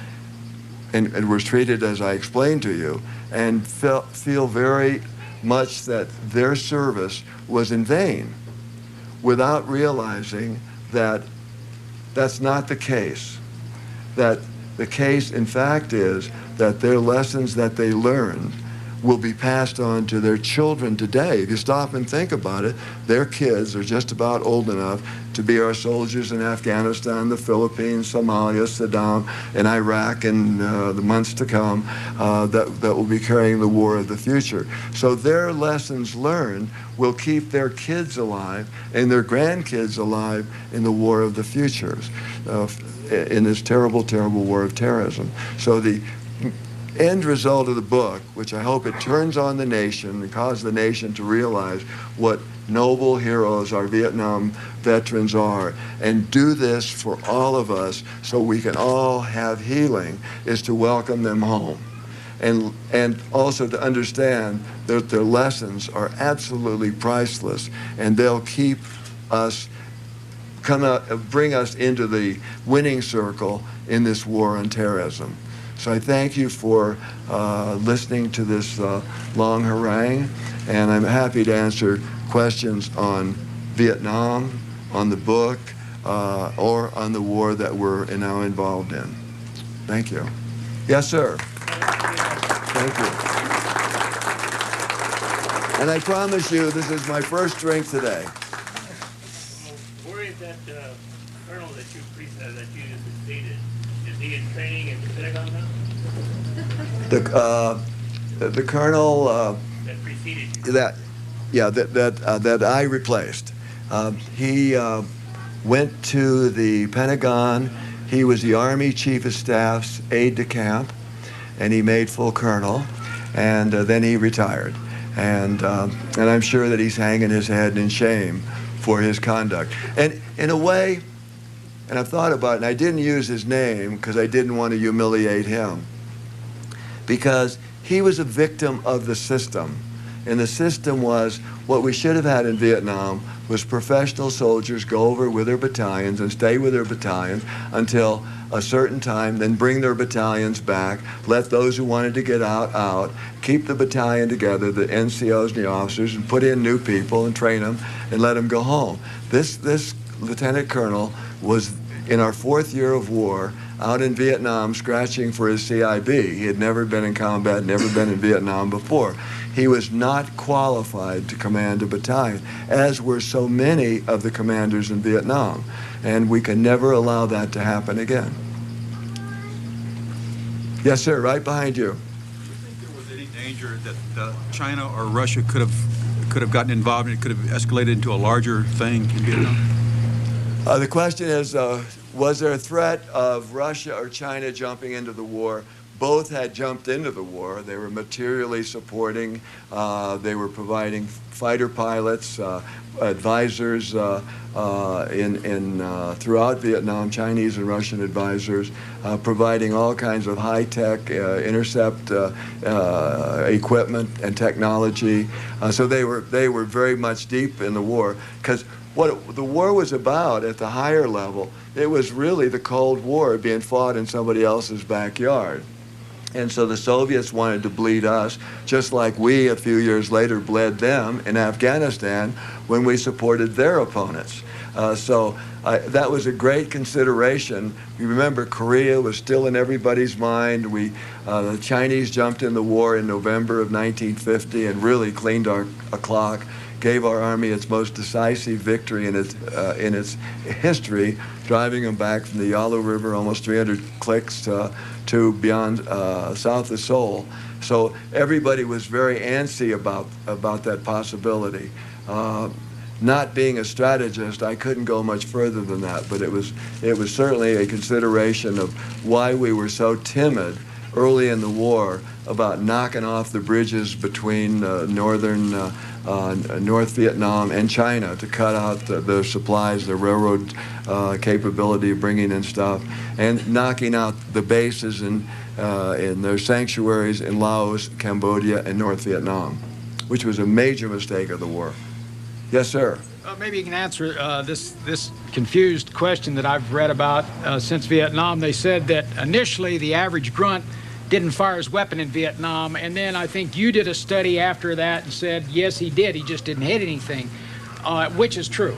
and were treated as I explained to you, and feel very much that their service was in vain, without realizing that that's not the case. That the case, in fact, is that their lessons that they learned will be passed on to their children today. If you stop and think about it, their kids are just about old enough to be our soldiers in Afghanistan, the Philippines, Somalia, Saddam, and Iraq, and the months to come, that will be carrying the war of the future. So their lessons learned will keep their kids alive and their grandkids alive in the war of the futures, in this terrible, terrible war of terrorism. So the end result of the book, which I hope it turns on the nation and causes the nation to realize what noble heroes our Vietnam veterans are, and do this for all of us so we can all have healing, is to welcome them home. And also to understand that their lessons are absolutely priceless, and they'll keep us, bring us into the winning circle in this war on terrorism. So I thank you for listening to this long harangue, and I'm happy to answer questions on Vietnam, on the book, or on the war that we're now involved in. Thank you. Yes, sir. Thank you. And I promise you, this is my first drink today. Where is that colonel that you stated? Is he in training in the Pentagon now? The colonel That preceded you. that I replaced. He went to the Pentagon. He was the Army Chief of Staff's aide-de-camp, and he made full colonel, and then he retired. And I'm sure that he's hanging his head in shame for his conduct. And in a way, and I've thought about it, and I didn't use his name because I didn't want to humiliate him, because he was a victim of the system. And the system was, what we should have had in Vietnam was professional soldiers go over with their battalions and stay with their battalions until a certain time, then bring their battalions back, let those who wanted to get out, keep the battalion together, the NCOs and the officers, and put in new people and train them and let them go home. This lieutenant colonel was in our 4th year of war out in Vietnam scratching for his CIB. He had never been in combat, never been in Vietnam before. He was not qualified to command a battalion, as were so many of the commanders in Vietnam. And we can never allow that to happen again. Yes, sir, right behind you. Do you think there was any danger that China or Russia could have gotten involved and it could have escalated into a larger thing in Vietnam? The question is, was there a threat of Russia or China jumping into the war? Both had jumped into the war. They were materially supporting. They were providing fighter pilots, advisors throughout Vietnam, Chinese and Russian advisors, providing all kinds of high-tech intercept equipment and technology. So they were very much deep in the war, because what the war was about at the higher level, it was really the Cold War being fought in somebody else's backyard. And so the Soviets wanted to bleed us, just like we a few years later bled them in Afghanistan when we supported their opponents. That was a great consideration. You remember, Korea was still in everybody's mind. The Chinese jumped in the war in November of 1950 and really cleaned our clock, gave our army its most decisive victory in its history, driving them back from the Yalu River, almost 300 clicks to beyond south of Seoul. So everybody was very antsy about that possibility. Not being a strategist, I couldn't go much further than that, but it was certainly a consideration of why we were so timid early in the war about knocking off the bridges between northern North Vietnam and China to cut out the supplies, the railroad capability of bringing in stuff, and knocking out the bases in their sanctuaries in Laos, Cambodia, and North Vietnam, which was a major mistake of the war. Yes, sir. Maybe you can answer this confused question that I've read about since Vietnam. They said that initially the average grunt didn't fire his weapon in Vietnam, and then I think you did a study after that and said, yes, he did. He just didn't hit anything. Which is true?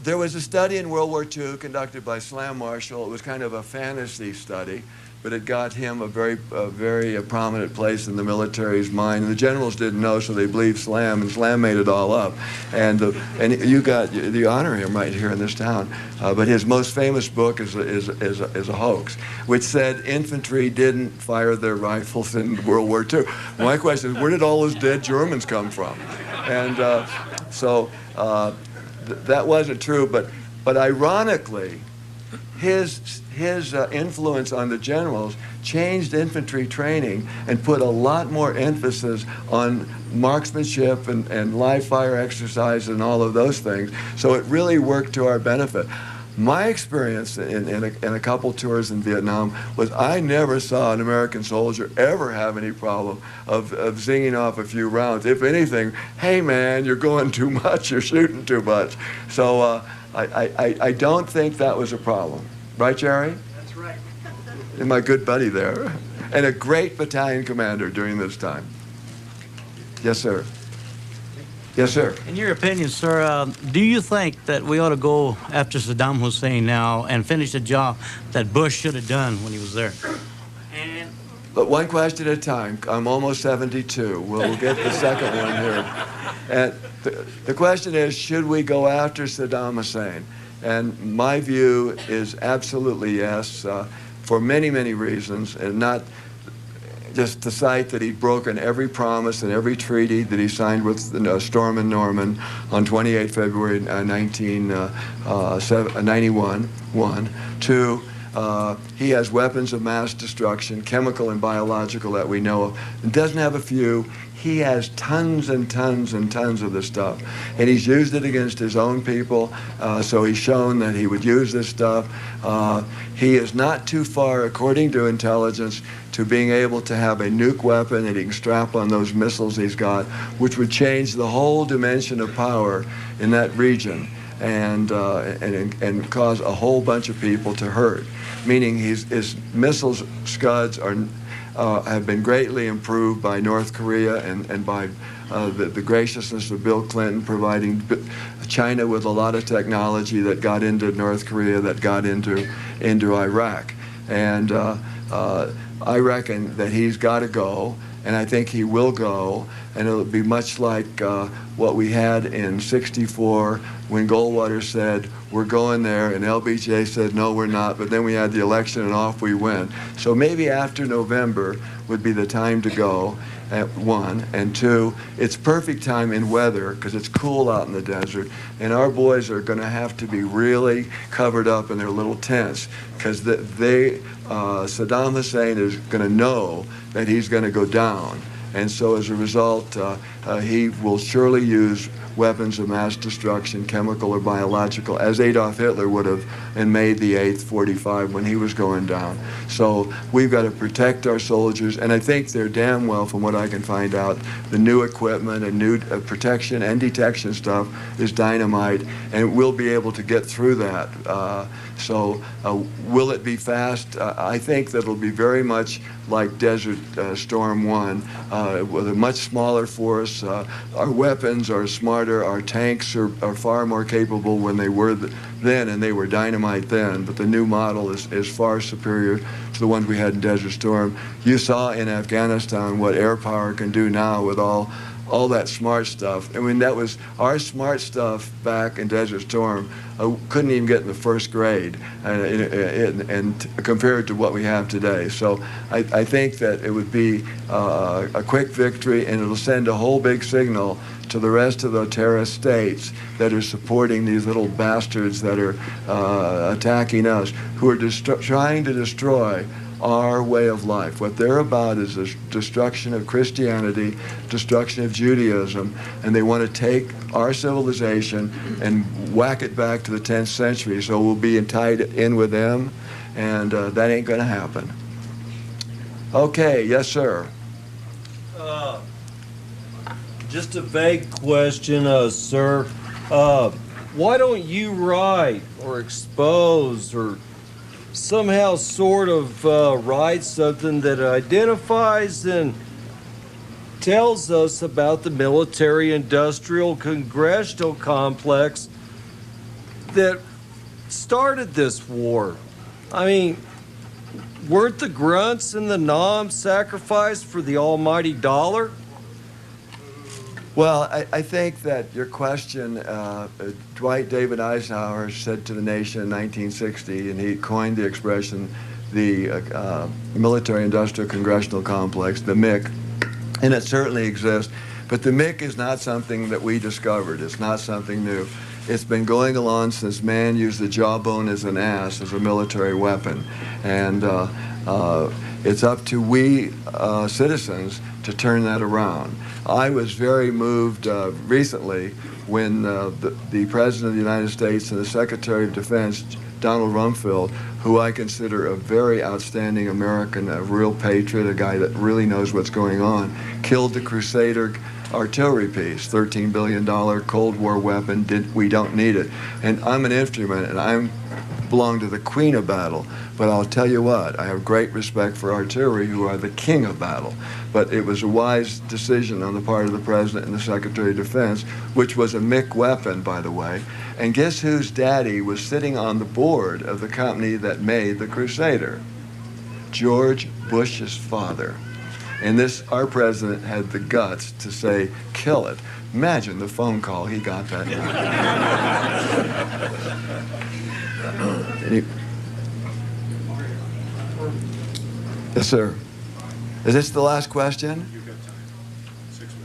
There was a study in World War II conducted by Slam Marshall. It was kind of a fantasy study, but it got him a very prominent place in the military's mind. And the generals didn't know, so they believed Slam, and Slam made it all up. And you got the honor him right here in this town. But his most famous book is a hoax, which said infantry didn't fire their rifles in World War II. My question is, where did all those dead Germans come from? And that wasn't true. But ironically, his influence on the generals changed infantry training and put a lot more emphasis on marksmanship and live fire exercise and all of those things. So it really worked to our benefit. My experience in a couple tours in Vietnam was I never saw an American soldier ever have any problem of zinging off a few rounds. If anything, hey man, you're going too much, you're shooting too much. So I don't think that was a problem. Right, Jerry? That's right. And my good buddy there. And a great battalion commander during this time. Yes, sir. Yes, sir. In your opinion, sir, do you think that we ought to go after Saddam Hussein now and finish the job that Bush should have done when he was there? But one question at a time. I'm almost 72. We'll get the second one here. And the question is, should we go after Saddam Hussein? And my view is absolutely yes, for many, many reasons, and not just to cite that he'd broken every promise and every treaty that he signed with Storm and Norman on 28 February 1991. Two, he has weapons of mass destruction, chemical and biological, that we know of. He doesn't have a few. He has tons and tons and tons of this stuff. And he's used it against his own people, so he's shown that he would use this stuff. He is not too far, according to intelligence, to being able to have a nuke weapon that he can strap on those missiles he's got, which would change the whole dimension of power in that region and cause a whole bunch of people to hurt. Meaning his missiles scuds have been greatly improved by North Korea and by the graciousness of Bill Clinton providing China with a lot of technology that got into North Korea, that got into Iraq. And I reckon that he's got to go, and I think he will go, and it'll be much like what we had in '64 when Goldwater said, we're going there, and LBJ said, no, we're not, but then we had the election and off we went. So maybe after November would be the time to go, one, and two, it's perfect time in weather because it's cool out in the desert, and our boys are going to have to be really covered up in their little tents because Saddam Hussein is going to know that he's going to go down. And so as a result, he will surely use weapons of mass destruction, chemical or biological, as Adolf Hitler would have in May the 8th, 45, when he was going down. So we've got to protect our soldiers, and I think they're damn well, from what I can find out, the new equipment and new protection and detection stuff is dynamite, and we'll be able to get through that. Will it be fast? I think that it'll be very much like Desert Storm 1, with a much smaller force. Our weapons are smarter. Our tanks are far more capable when they were then, and they were dynamite then. But the new model is far superior to the ones we had in Desert Storm. You saw in Afghanistan what air power can do now with all that smart stuff. I mean, that was our smart stuff back in Desert Storm. Couldn't even get in the first grade, and compared to what we have today. So I think that it would be a quick victory, and it'll send a whole big signal to the rest of the terrorist states that are supporting these little bastards that are attacking us, who are trying to destroy our way of life. What they're about is the destruction of Christianity, destruction of Judaism, and they want to take our civilization and whack it back to the 10th century, so we'll be tied in with them, and that ain't going to happen. Okay, yes, sir. Just a vague question, sir. Why don't you write or expose or somehow sort of write something that identifies and tells us about the military-industrial congressional complex that started this war? I mean, weren't the grunts and the noms sacrificed for the almighty dollar? Well, I think that your question, Dwight David Eisenhower said to the nation in 1960, and he coined the expression, the military-industrial congressional complex, the MIC, and it certainly exists. But the MIC is not something that we discovered. It's not something new. It's been going along since man used the jawbone as an ass as a military weapon. And it's up to we citizens to turn that around. I was very moved recently when the President of the United States and the Secretary of Defense, Donald Rumsfeld, who I consider a very outstanding American, a real patriot, a guy that really knows what's going on, killed the Crusader artillery piece, $13 billion Cold War weapon. We don't need it. And I'm an infantryman, and I belong to the queen of battle. But I'll tell you what, I have great respect for artillery, who are the king of battle. But it was a wise decision on the part of the President and the Secretary of Defense, which was a MIC weapon, by the way. And guess whose daddy was sitting on the board of the company that made the Crusader? George Bush's father. And our president had the guts to say, kill it. Imagine the phone call he got that night. Yes, sir. Is this the last question? You've got time. 6 minutes.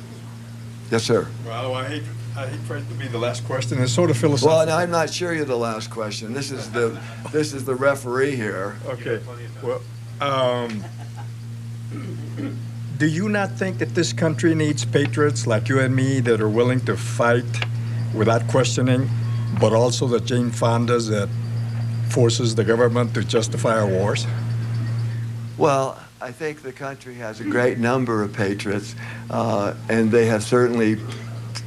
Yes, sir. Well, I hate for it to be the last question. It's sort of philosophical. Well, I'm not sure you're the last question. This is the referee here. Okay. Well, do you not think that this country needs patriots like you and me that are willing to fight without questioning, but also the Jane Fondas that forces the government to justify our wars? Well, I think the country has a great number of patriots, and they have certainly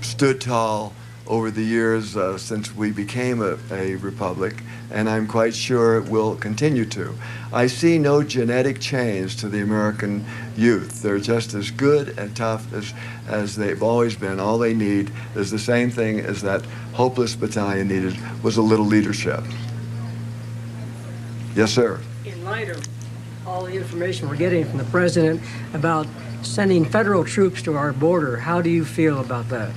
stood tall over the years since we became a republic, and I'm quite sure it will continue to. I see no genetic change to the American youth. They're just as good and tough as they've always been. All they need is the same thing as that hopeless battalion needed, was a little leadership. Yes, sir. In light of all the information we're getting from the president about sending federal troops to our border, how do you feel about that?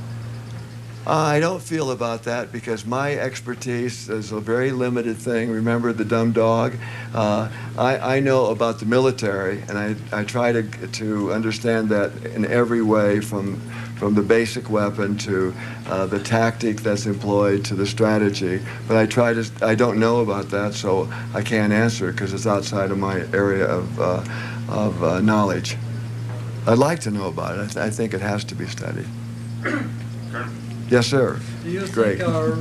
I don't feel about that because my expertise is a very limited thing. Remember the dumb dog? I know about the military, and I try to understand that in every way, from the basic weapon to the tactic that's employed to the strategy. But I don't know about that, so I can't answer because it's outside of my area of knowledge. I'd like to know about it. I think it has to be studied. Colonel? Yes, sir. Do you Great. think our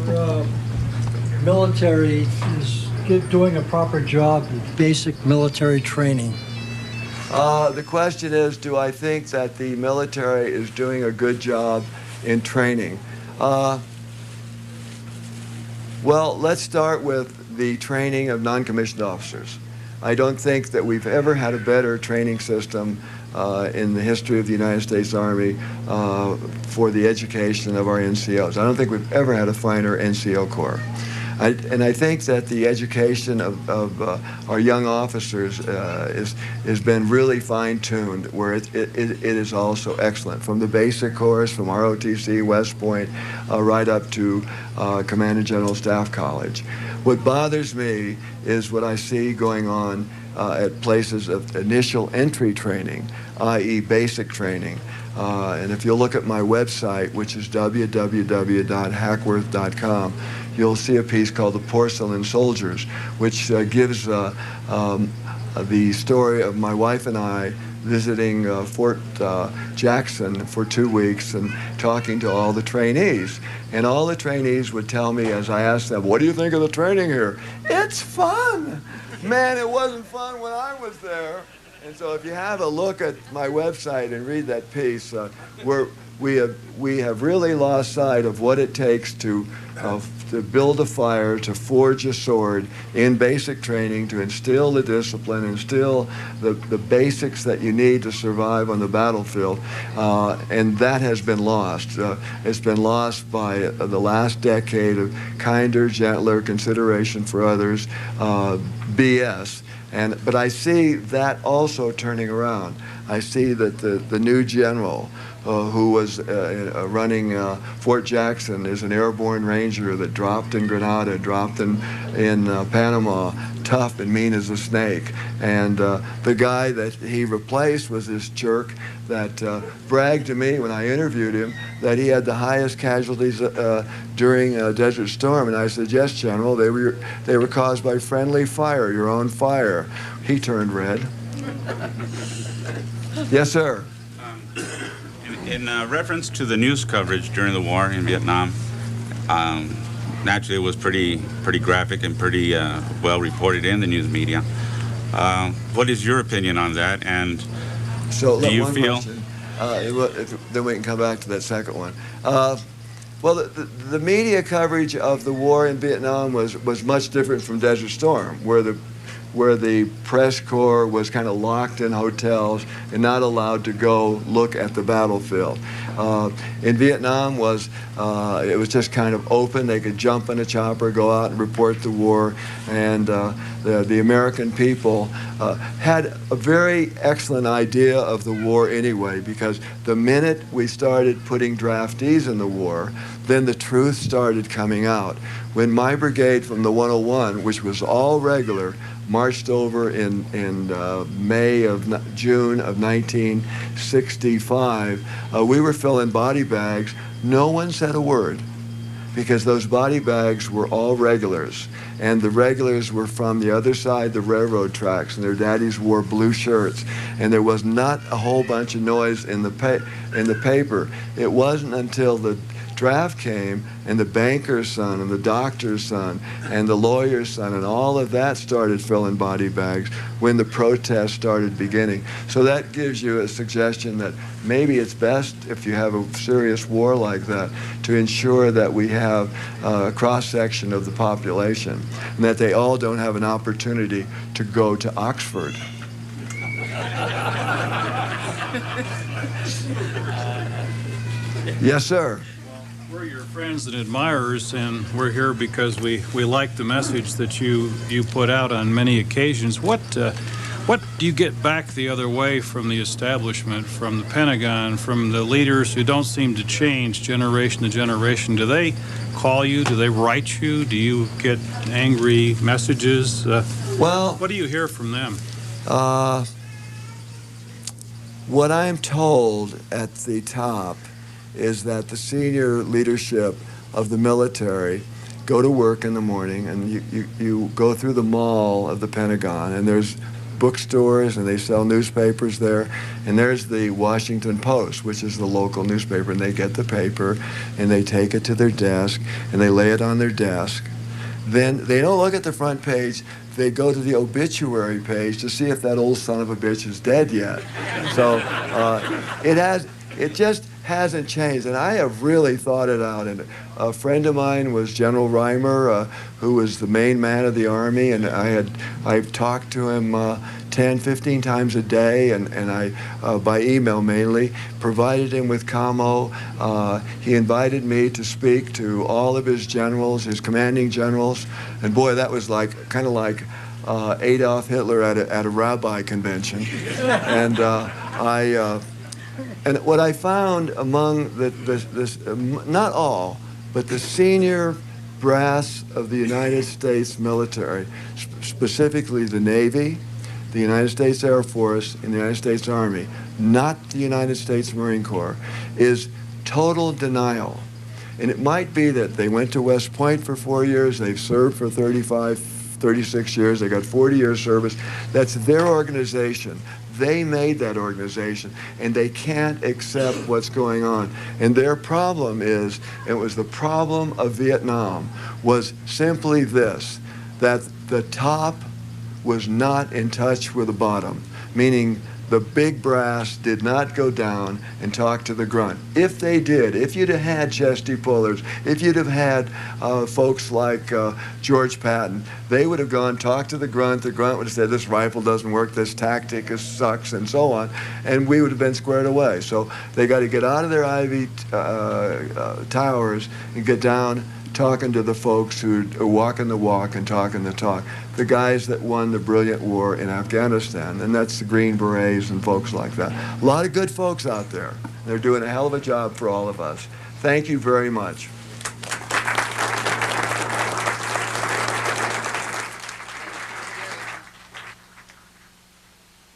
military is doing a proper job with basic military training? The question is, do I think that the military is doing a good job in training? Well, let's start with the training of non-commissioned officers. I don't think that we've ever had a better training system in the history of the United States Army for the education of our NCOs. I don't think we've ever had a finer NCO Corps. And I think that the education of our young officers has been really fine-tuned, where it is also excellent. From the basic course, from ROTC, West Point, right up to Command General Staff College. What bothers me is what I see going on at places of initial entry training, i.e. basic training. And if you look at my website, which is www.hackworth.com, you'll see a piece called The Porcelain Soldiers, which gives the story of my wife and I visiting Fort Jackson for 2 weeks and talking to all the trainees. And all the trainees would tell me, as I asked them, what do you think of the training here? It's fun. Man, it wasn't fun when I was there. And so if you have a look at my website and read that piece, we have really lost sight of what it takes to build a fire, to forge a sword in basic training, to instill the discipline, instill the basics that you need to survive on the battlefield. And that has been lost. It's been lost by the last decade of kinder, gentler consideration for others, BS. But I see that also turning around. I see that the new general who was running Fort Jackson is an airborne ranger that dropped in Grenada, dropped in Panama, tough and mean as a snake. And the guy that he replaced was this jerk that bragged to me when I interviewed him that he had the highest casualties during Desert Storm. And I said, yes, General, they were caused by friendly fire, your own fire. He turned red. Yes, sir. In reference to the news coverage during the war in Vietnam, naturally it was pretty graphic and pretty well reported in the news media. What is your opinion on that? And so do you feel? Then we can come back to that second one. Well, the media coverage of the war in Vietnam was much different from Desert Storm, where the press corps was kind of locked in hotels and not allowed to go look at the battlefield. In Vietnam, it was just kind of open. They could jump in a chopper, go out and report the war, and the American people had a very excellent idea of the war anyway, because the minute we started putting draftees in the war, then the truth started coming out. When my brigade from the 101, which was all regular, marched over in June of 1965, we were filling body bags. No one said a word, because those body bags were all regulars, and the regulars were from the other side, the railroad tracks, and their daddies wore blue shirts, and there was not a whole bunch of noise in the paper. It wasn't until the draft came and the banker's son and the doctor's son and the lawyer's son and all of that started filling body bags when the protests started beginning. So that gives you a suggestion that maybe it's best, if you have a serious war like that, to ensure that we have a cross-section of the population and that they all don't have an opportunity to go to Oxford. Yes, sir. We're your friends and admirers, and we're here because we like the message that you put out on many occasions. What do you get back the other way from the establishment, from the Pentagon, from the leaders who don't seem to change generation to generation? Do they call you? Do they write you? Do you get angry messages? Well, what do you hear from them? What I'm told at the top is that the senior leadership of the military go to work in the morning, and you go through the mall of the Pentagon, and there's bookstores and they sell newspapers there. And there's the Washington Post, which is the local newspaper. And they get the paper and they take it to their desk and they lay it on their desk. Then they don't look at the front page. They go to the obituary page to see if that old son of a bitch is dead yet. So it just hasn't changed, and I have really thought it out. And a friend of mine was General Reimer, who was the main man of the Army, and I've talked to him 10, 15 times a day, and I, by email mainly, provided him with commo. He invited me to speak to all of his generals, his commanding generals, and boy, that was kind of like Adolf Hitler at a rabbi convention. And and what I found among not all, but the senior brass of the United States military, specifically the Navy, the United States Air Force, and the United States Army, not the United States Marine Corps, is total denial. And it might be that they went to West Point for 4 years, they've served for 35, 36 years, they got 40 years service. That's their organization. They made that organization, and they can't accept what's going on. And their problem is, it was the problem of Vietnam, was simply this, that the top was not in touch with the bottom, meaning the big brass did not go down and talk to the grunt. If they did, if you'd have had chesty pullers, if you'd have had folks like George Patton, they would have gone, talked to the grunt would have said, this rifle doesn't work, this tactic sucks, and so on, and we would have been squared away. So they got to get out of their ivy towers and get down talking to the folks who are walking the walk and talking the talk. The guys that won the brilliant war in Afghanistan, and that's the Green Berets and folks like that. A lot of good folks out there. They're doing a hell of a job for all of us. Thank you very much.